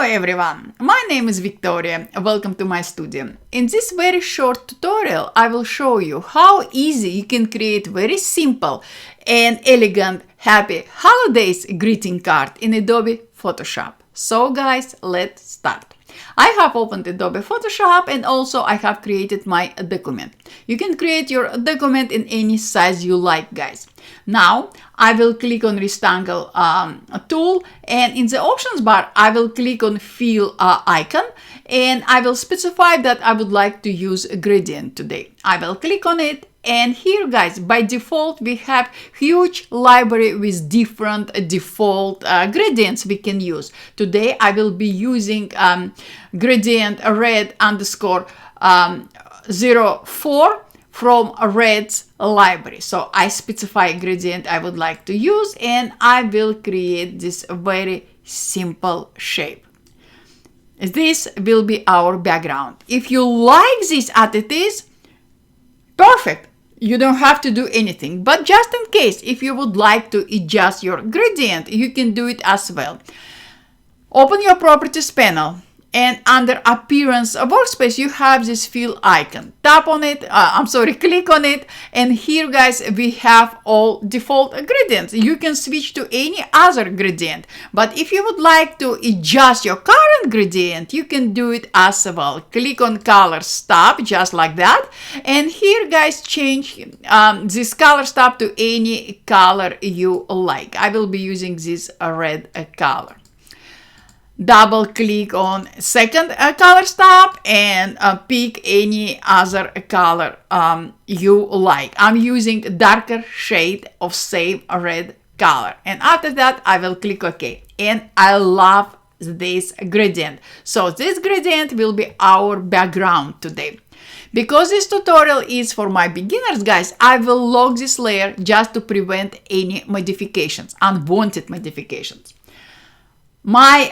everyone, my name is Victoria. Welcome to my studio. In this very short tutorial, I will show you how easy you can create very simple and elegant happy holidays greeting card in Adobe Photoshop. So guys, let's start. I have opened Adobe Photoshop and also I have created my document. You can create your document in any size you like, guys. Now I will click on rectangle tool, and in the options bar I will click on fill icon, and I will specify that I would like to use a gradient today. I will click on it, and here guys, by default we have huge library with different default gradients we can use. Today I will be using gradient red underscore 04 from Red's library. So I specify a gradient I would like to use, and I will create this very simple shape. This will be our background. If you like this as it is, perfect. You don't have to do anything, but just in case, if you would like to adjust your gradient, you can do it as well. Open your properties panel, and under appearance workspace you have this fill icon. Tap on it, click on it, and here guys we have all default gradients. You can switch to any other gradient, but if you would like to adjust your current gradient, you can do it as well. Click on color stop, just like that, and here guys change this color stop to any color you like. I will be using this red color. Double click on second color stop and pick any other color you like. I'm using darker shade of same red color, and after that I will click OK, and I love this gradient. So this gradient will be our background today. Because this tutorial is for my beginners, guys, I will lock this layer just to prevent any modifications, unwanted modifications. My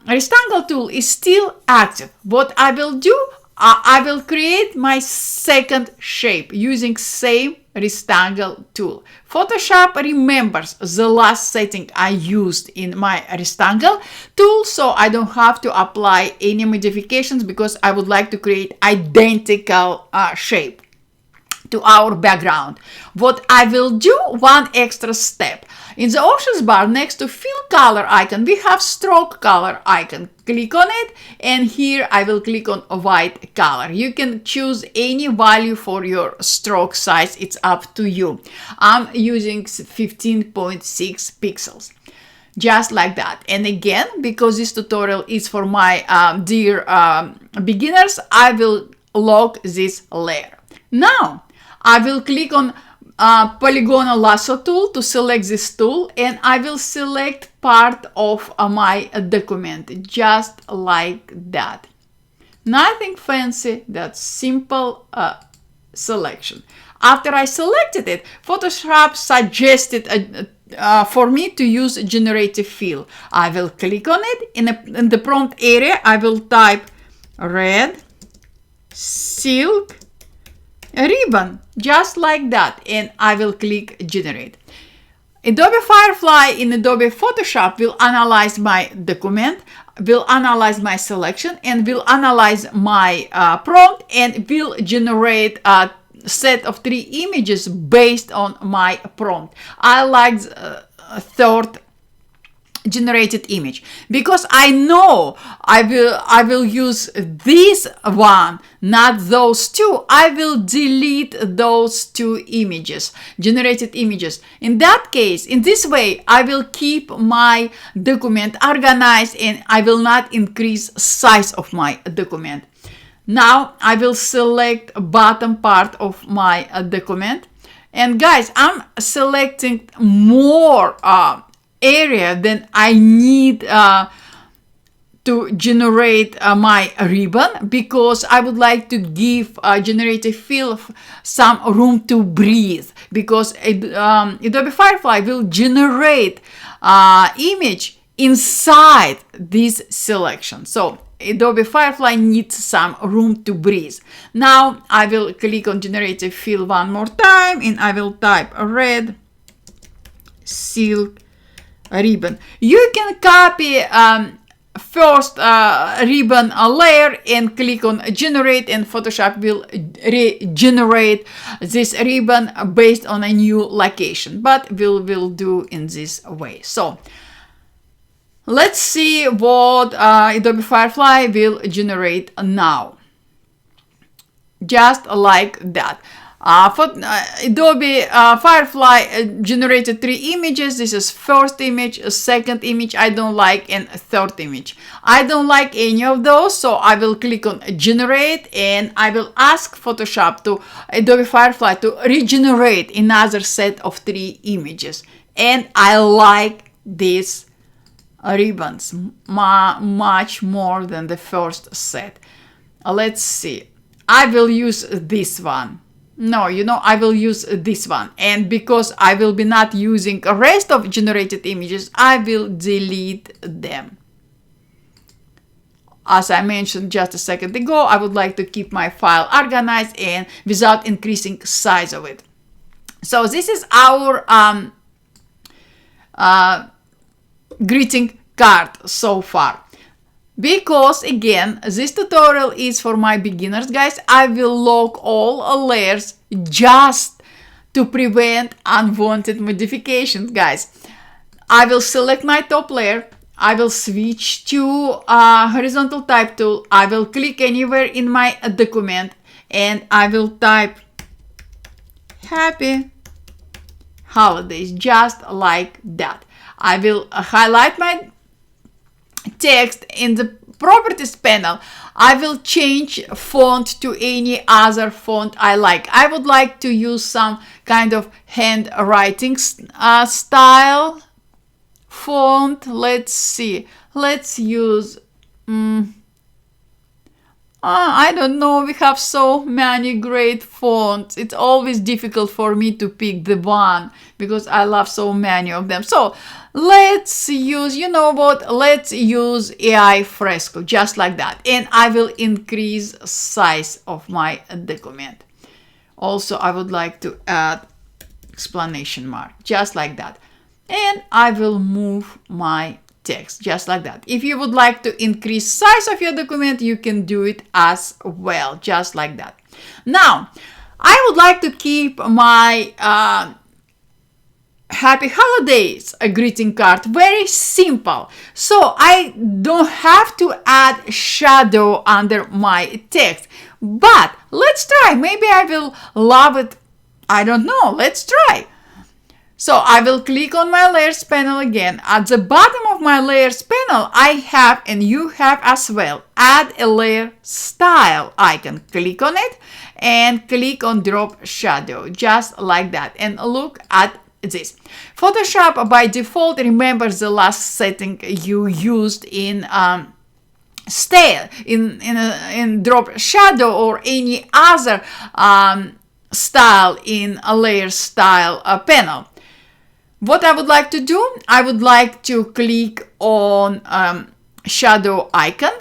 rectangle tool is still active. What I will do, I will create my second shape using same rectangle tool. Photoshop remembers the last setting I used in my rectangle tool, so I don't have to apply any modifications because I would like to create identical shape to our background. What I will do, one extra step. In the options bar next to fill color icon, we have stroke color icon. Click on it, and here I will click on white color. You can choose any value for your stroke size. It's up to you. I'm using 15.6 pixels. Just like that. And again, because this tutorial is for my dear beginners, I will lock this layer. Now, I will click on polygonal lasso tool to select this tool, and I will select part of my document, just like that. Nothing fancy, that's simple selection. After I selected it, Photoshop suggested for me to use generative fill. I will click on it. In the prompt area, I will type red silk ribbon, just like that, and I will click generate. Adobe Firefly in Adobe Photoshop will analyze my document, will analyze my selection, and will analyze my prompt, and will generate a set of 3 images based on my prompt. I like third generated image because I know I will use this one, not those two. I will delete those 2 images, generated images. In that case, in this way, I will keep my document organized, and I will not increase size of my document. Now I will select bottom part of my document, and guys, I'm selecting more area then I need to generate my ribbon, because I would like to give generative fill some room to breathe, because Adobe Firefly will generate image inside this selection. So Adobe Firefly needs some room to breathe. Now I will click on generative fill one more time, and I will type red silk ribbon. You can copy first ribbon layer and click on generate, and Photoshop will regenerate this ribbon based on a new location, but we'll do in this way. So let's see what Adobe Firefly will generate now. Just like that. Adobe Firefly generated 3 images. This is first image, second image I don't like, and third image. I don't like any of those, so I will click on generate, and I will ask Photoshop to Adobe Firefly to regenerate another set of 3 images. And I like these ribbons much more than the first set. Let's see. I will use this one. No, I will use this one. And because I will be not using the rest of generated images, I will delete them. As I mentioned just a second ago, I would like to keep my file organized and without increasing size of it. So this is our greeting card so far. Because again, this tutorial is for my beginners, guys, I will lock all layers just to prevent unwanted modifications, guys. I will select my top layer. I will switch to horizontal type tool. I will click anywhere in my document and I will type Happy Holidays, just like that. I will highlight my text in the properties panel. I will change font to any other font I like. I would like to use some kind of handwriting style font. Let's see. Let's use I don't know, we have so many great fonts. It's always difficult for me to pick the one because I love so many of them. So let's use, let's use AI Fresco, just like that. And I will increase size of my document. Also, I would like to add exclamation mark, just like that. And I will move my text, just like that. If you would like to increase size of your document, you can do it as well, just like that. Now, I would like to keep my Happy Holidays greeting card very simple. So I don't have to add shadow under my text. But let's try. Maybe I will love it. I don't know. Let's try. So I will click on my layers panel again. At the bottom of my layers panel, I have, and you have as well, add a layer style icon. Click on it and click on drop shadow, just like that. And look at this. Photoshop by default remembers the last setting you used in drop shadow or any other style in a layer style panel. What I would like to do, I would like to click on shadow icon,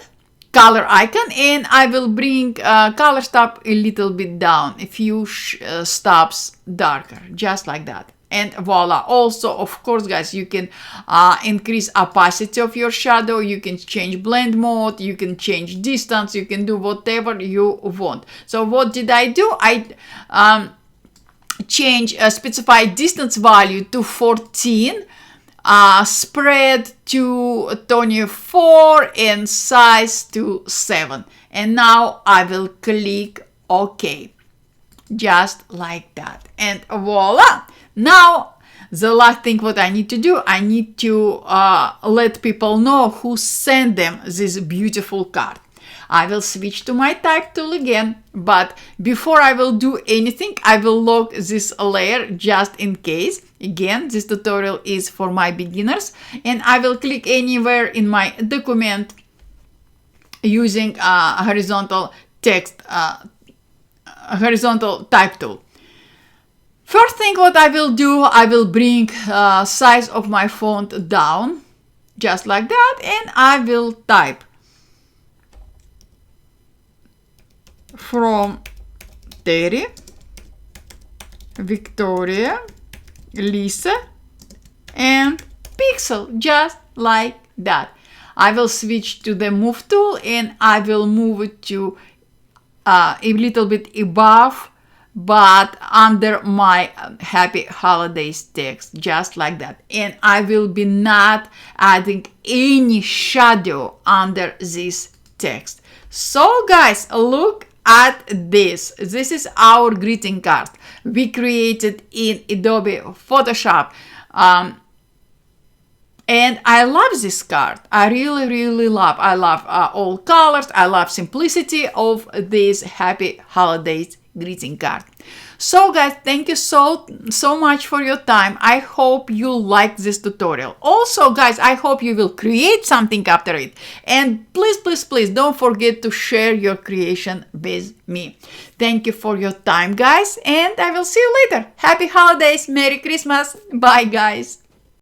color icon, and I will bring color stop a little bit down, a few stops darker, just like that. And voila. Also, of course, guys, you can increase opacity of your shadow, you can change blend mode, you can change distance, you can do whatever you want. So what did I do? I change specified distance value to 14, spread to 24, and size to 7. And now I will click OK, just like that. And voila. Now the last thing what I need to do, I need to let people know who sent them this beautiful card. I will switch to my type tool again, but before I will do anything, I will lock this layer just in case. Again, this tutorial is for my beginners, and I will click anywhere in my document using horizontal text, horizontal type tool. First thing what I will do, I will bring size of my font down, just like that, and I will type from Terry, Victoria, Lisa, and Pixel, just like that. I will switch to the move tool and I will move it to a little bit above, but under my happy holidays text, just like that. And I will be not adding any shadow under this text. So guys, look at this. This is our greeting card. We created in Adobe Photoshop. And I love this card. I really love. I love all colors. I love simplicity of this happy holidays greeting card. So guys, thank you so much for your time. I hope you like this tutorial. Also guys, I hope you will create something after it. And please don't forget to share your creation with me. Thank you for your time guys, and I will see you later. Happy holidays, Merry Christmas. Bye guys.